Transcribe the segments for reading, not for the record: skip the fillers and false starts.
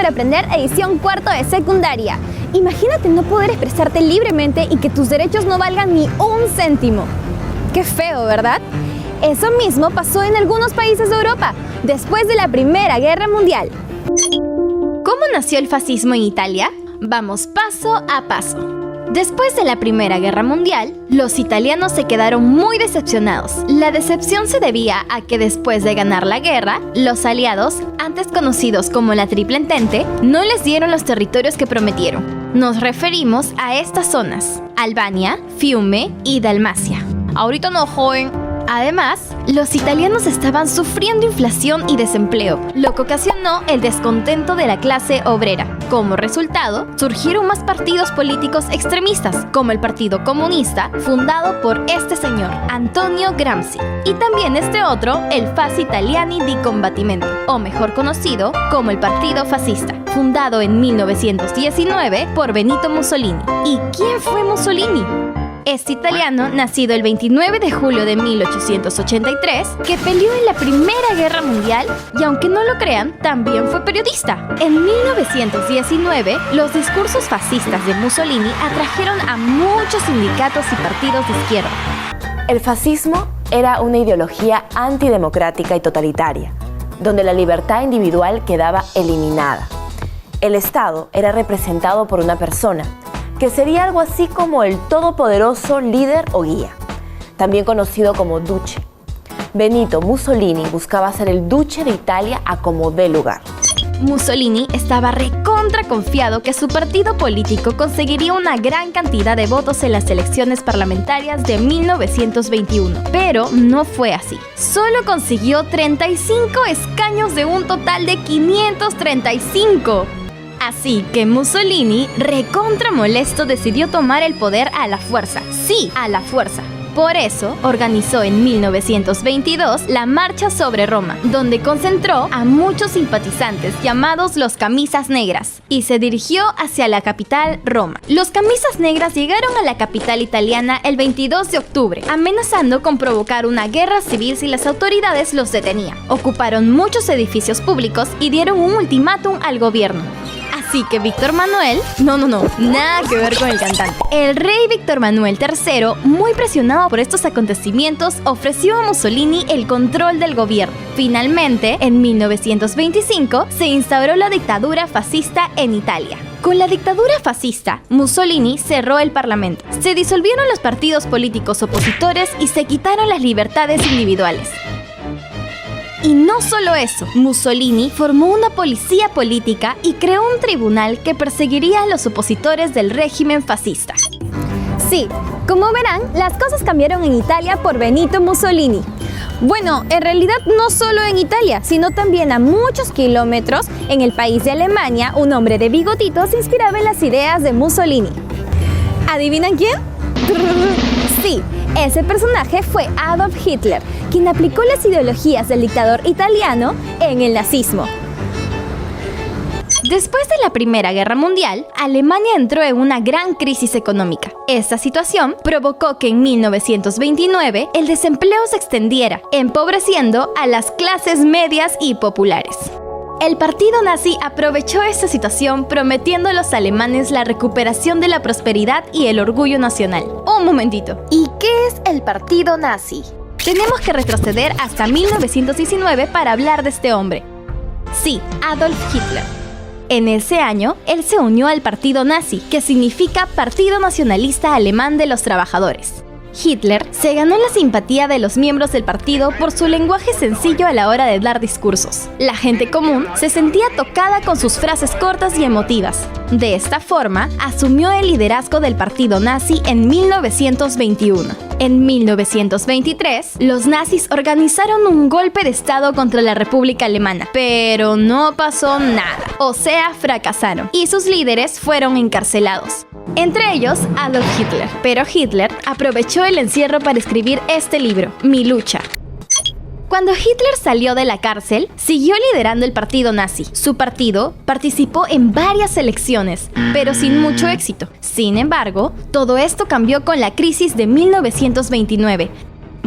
aprender edición cuarto de secundaria. Imagínate no poder expresarte libremente y que tus derechos no valgan ni un céntimo. Qué feo, ¿verdad? Eso mismo pasó en algunos países de Europa, después de la Primera Guerra Mundial. ¿Cómo nació el fascismo en Italia? Vamos paso a paso. Después de la Primera Guerra Mundial, los italianos se quedaron muy decepcionados. La decepción se debía a que después de ganar la guerra, los aliados, antes conocidos como la Triple Entente, no les dieron los territorios que prometieron. Nos referimos a estas zonas: Albania, Fiume y Dalmacia. Ahorita no, joven. Además, los italianos estaban sufriendo inflación y desempleo, lo que ocasionó el descontento de la clase obrera. Como resultado, surgieron más partidos políticos extremistas, como el Partido Comunista, fundado por este señor, Antonio Gramsci, y también este otro, el Fasci Italiani di Combattimento, o mejor conocido como el Partido Fascista, fundado en 1919 por Benito Mussolini. ¿Y quién fue Mussolini? Este italiano, nacido el 29 de julio de 1883, que peleó en la Primera Guerra Mundial y, aunque no lo crean, también fue periodista. En 1919, los discursos fascistas de Mussolini atrajeron a muchos sindicatos y partidos de izquierda. El fascismo era una ideología antidemocrática y totalitaria, donde la libertad individual quedaba eliminada. El Estado era representado por una persona, que sería algo así como el todopoderoso líder o guía, también conocido como duce. Benito Mussolini buscaba ser el duce de Italia a como dé lugar. Mussolini estaba recontra confiado que su partido político conseguiría una gran cantidad de votos en las elecciones parlamentarias de 1921, pero no fue así. Solo consiguió 35 escaños de un total de 535. Así que Mussolini, recontra molesto, decidió tomar el poder a la fuerza. Sí, a la fuerza. Por eso, organizó en 1922 la Marcha sobre Roma, donde concentró a muchos simpatizantes llamados los Camisas Negras, y se dirigió hacia la capital, Roma. Los Camisas Negras llegaron a la capital italiana el 22 de octubre, amenazando con provocar una guerra civil si las autoridades los detenían. Ocuparon muchos edificios públicos y dieron un ultimátum al gobierno. Así que Víctor Manuel, nada que ver con el cantante. El rey Víctor Manuel III, muy presionado por estos acontecimientos, ofreció a Mussolini el control del gobierno. Finalmente, en 1925, se instauró la dictadura fascista en Italia. Con la dictadura fascista, Mussolini cerró el parlamento. Se disolvieron los partidos políticos opositores y se quitaron las libertades individuales. Y no solo eso, Mussolini formó una policía política y creó un tribunal que perseguiría a los opositores del régimen fascista. Sí, como verán, las cosas cambiaron en Italia por Benito Mussolini. Bueno, en realidad no solo en Italia, sino también a muchos kilómetros en el país de Alemania, un hombre de bigotito se inspiraba en las ideas de Mussolini. ¿Adivinan quién? Sí, ese personaje fue Adolf Hitler, quien aplicó las ideologías del dictador italiano en el nazismo. Después de la Primera Guerra Mundial, Alemania entró en una gran crisis económica. Esta situación provocó que en 1929 el desempleo se extendiera, empobreciendo a las clases medias y populares. El partido nazi aprovechó esta situación prometiendo a los alemanes la recuperación de la prosperidad y el orgullo nacional. Un momentito. ¿Y qué es el partido nazi? Tenemos que retroceder hasta 1919 para hablar de este hombre. Sí, Adolf Hitler. En ese año, él se unió al partido nazi, que significa Partido Nacionalista Alemán de los Trabajadores. Hitler se ganó la simpatía de los miembros del partido por su lenguaje sencillo a la hora de dar discursos. La gente común se sentía tocada con sus frases cortas y emotivas. De esta forma, asumió el liderazgo del partido nazi en 1921. En 1923, los nazis organizaron un golpe de estado contra la República Alemana, pero no pasó nada, o sea, fracasaron, y sus líderes fueron encarcelados. Entre ellos, Adolf Hitler. Pero Hitler aprovechó el encierro para escribir este libro, Mi lucha. Cuando Hitler salió de la cárcel, siguió liderando el partido nazi. Su partido participó en varias elecciones, pero sin mucho éxito. Sin embargo, todo esto cambió con la crisis de 1929.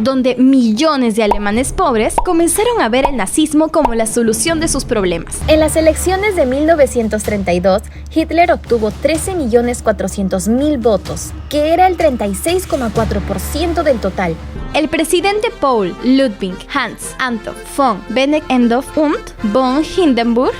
donde millones de alemanes pobres comenzaron a ver el nazismo como la solución de sus problemas. En las elecciones de 1932, Hitler obtuvo 13.400.000 votos, que era el 36,4% del total. El presidente Paul Ludwig Hans Anton von Benedek und von Hindenburg,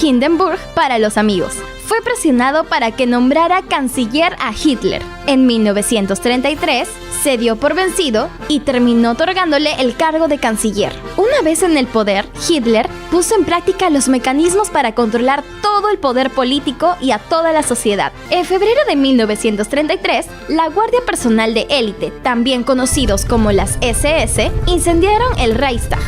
Hindenburg para los amigos, fue presionado para que nombrara canciller a Hitler. En 1933 se dio por vencido y terminó otorgándole el cargo de canciller. Una vez en el poder, Hitler puso en práctica los mecanismos para controlar todo el poder político y a toda la sociedad. En febrero de 1933, la Guardia Personal de Élite, también conocidos como las SS, incendiaron el Reichstag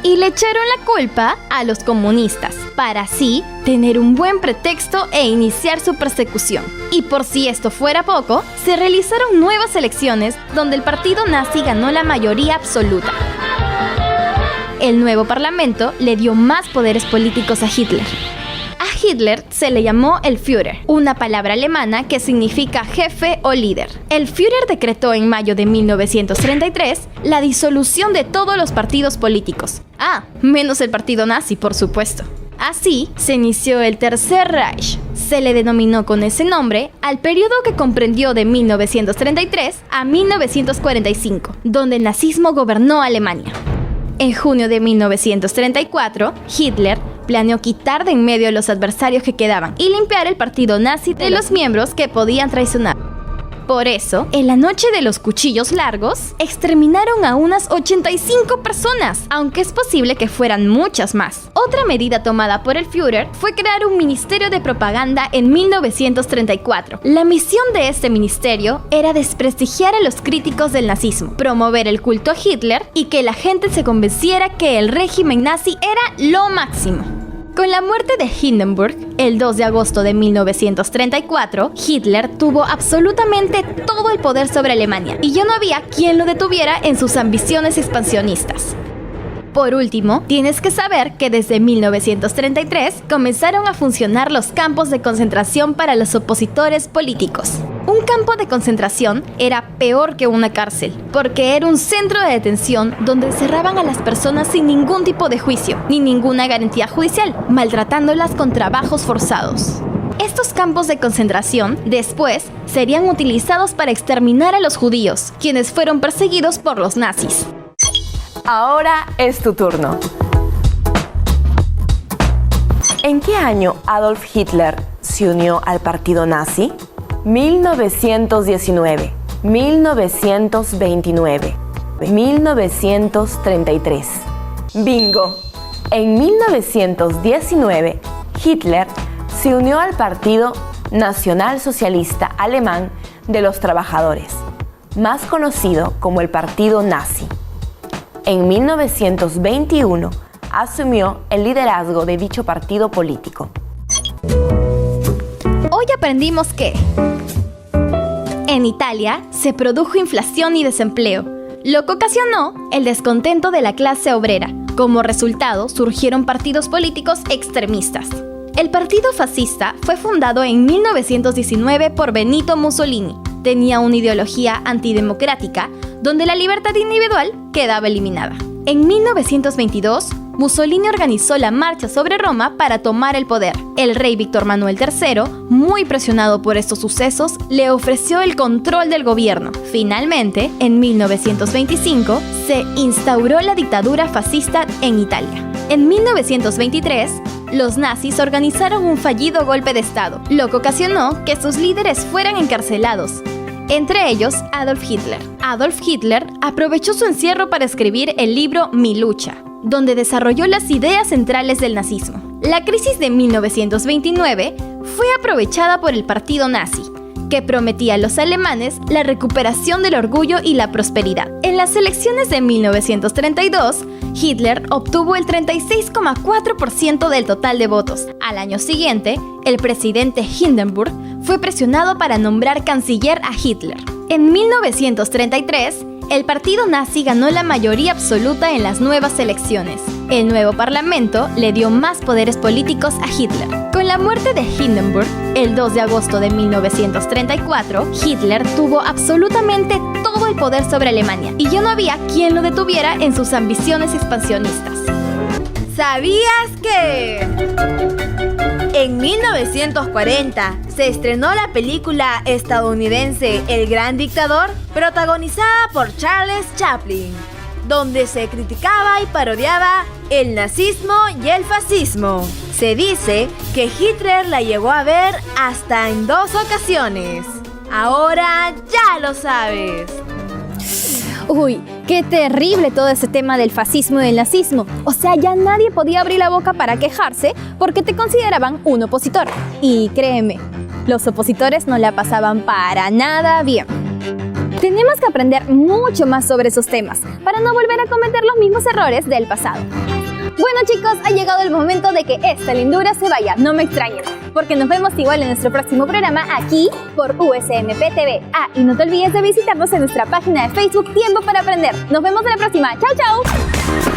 y le echaron la culpa a los comunistas, para así tener un buen pretexto e iniciar su persecución. Y por si esto fuera poco, se realizaron nuevas elecciones donde el partido nazi ganó la mayoría absoluta. El nuevo parlamento le dio más poderes políticos a Hitler. A Hitler se le llamó el Führer, una palabra alemana que significa jefe o líder. El Führer decretó en mayo de 1933 la disolución de todos los partidos políticos. Menos el partido nazi, por supuesto. Así se inició el Tercer Reich. Se le denominó con ese nombre al periodo que comprendió de 1933 a 1945, donde el nazismo gobernó Alemania. En junio de 1934, Hitler planeó quitar de en medio a los adversarios que quedaban y limpiar el partido nazi de los miembros que podían traicionar. Por eso, en la noche de los cuchillos largos, exterminaron a unas 85 personas, aunque es posible que fueran muchas más. Otra medida tomada por el Führer fue crear un ministerio de propaganda en 1934. La misión de este ministerio era desprestigiar a los críticos del nazismo, promover el culto a Hitler y que la gente se convenciera que el régimen nazi era lo máximo. Con la muerte de Hindenburg, el 2 de agosto de 1934, Hitler tuvo absolutamente todo el poder sobre Alemania y ya no había quien lo detuviera en sus ambiciones expansionistas. Por último, tienes que saber que desde 1933 comenzaron a funcionar los campos de concentración para los opositores políticos. Un campo de concentración era peor que una cárcel, porque era un centro de detención donde encerraban a las personas sin ningún tipo de juicio, ni ninguna garantía judicial, maltratándolas con trabajos forzados. Estos campos de concentración después serían utilizados para exterminar a los judíos, quienes fueron perseguidos por los nazis. Ahora es tu turno. ¿En qué año Adolf Hitler se unió al partido nazi? 1919, 1929, 1933. ¡Bingo! En 1919, Hitler se unió al Partido Nacionalsocialista Alemán de los Trabajadores, más conocido como el Partido Nazi. En 1921 asumió el liderazgo de dicho partido político. Hoy aprendimos que en Italia se produjo inflación y desempleo, lo que ocasionó el descontento de la clase obrera. Como resultado, surgieron partidos políticos extremistas. El partido fascista fue fundado en 1919 por Benito Mussolini. Tenía una ideología antidemocrática, donde la libertad individual quedaba eliminada. En 1922, Mussolini organizó la marcha sobre Roma para tomar el poder. El rey Víctor Manuel III, muy presionado por estos sucesos, le ofreció el control del gobierno. Finalmente, en 1925, se instauró la dictadura fascista en Italia. En 1923, los nazis organizaron un fallido golpe de Estado, lo que ocasionó que sus líderes fueran encarcelados. Entre ellos, Adolf Hitler. Adolf Hitler aprovechó su encierro para escribir el libro Mi lucha, donde desarrolló las ideas centrales del nazismo. La crisis de 1929 fue aprovechada por el partido nazi, que prometía a los alemanes la recuperación del orgullo y la prosperidad. En las elecciones de 1932, Hitler obtuvo el 36,4% del total de votos. Al año siguiente, el presidente Hindenburg fue presionado para nombrar canciller a Hitler. En 1933, el partido nazi ganó la mayoría absoluta en las nuevas elecciones. El nuevo parlamento le dio más poderes políticos a Hitler. Con la muerte de Hindenburg, el 2 de agosto de 1934, Hitler tuvo absolutamente todo todo el poder sobre Alemania y ya no había quien lo detuviera en sus ambiciones expansionistas. ¿Sabías que en 1940 se estrenó la película estadounidense El Gran Dictador, protagonizada por Charles Chaplin, donde se criticaba y parodiaba el nazismo y el fascismo? Se dice que Hitler la llegó a ver hasta en 2 ocasiones. Ahora ya lo sabes. Uy, qué terrible todo ese tema del fascismo y del nazismo. O sea, ya nadie podía abrir la boca para quejarse porque te consideraban un opositor. Y créeme, los opositores no la pasaban para nada bien. Tenemos que aprender mucho más sobre esos temas para no volver a cometer los mismos errores del pasado. Bueno chicos, ha llegado el momento de que esta lindura se vaya, no me extrañen, porque nos vemos igual en nuestro próximo programa aquí por USMP TV. Y no te olvides de visitarnos en nuestra página de Facebook Tiempo para Aprender. Nos vemos en la próxima. ¡Chao, chao!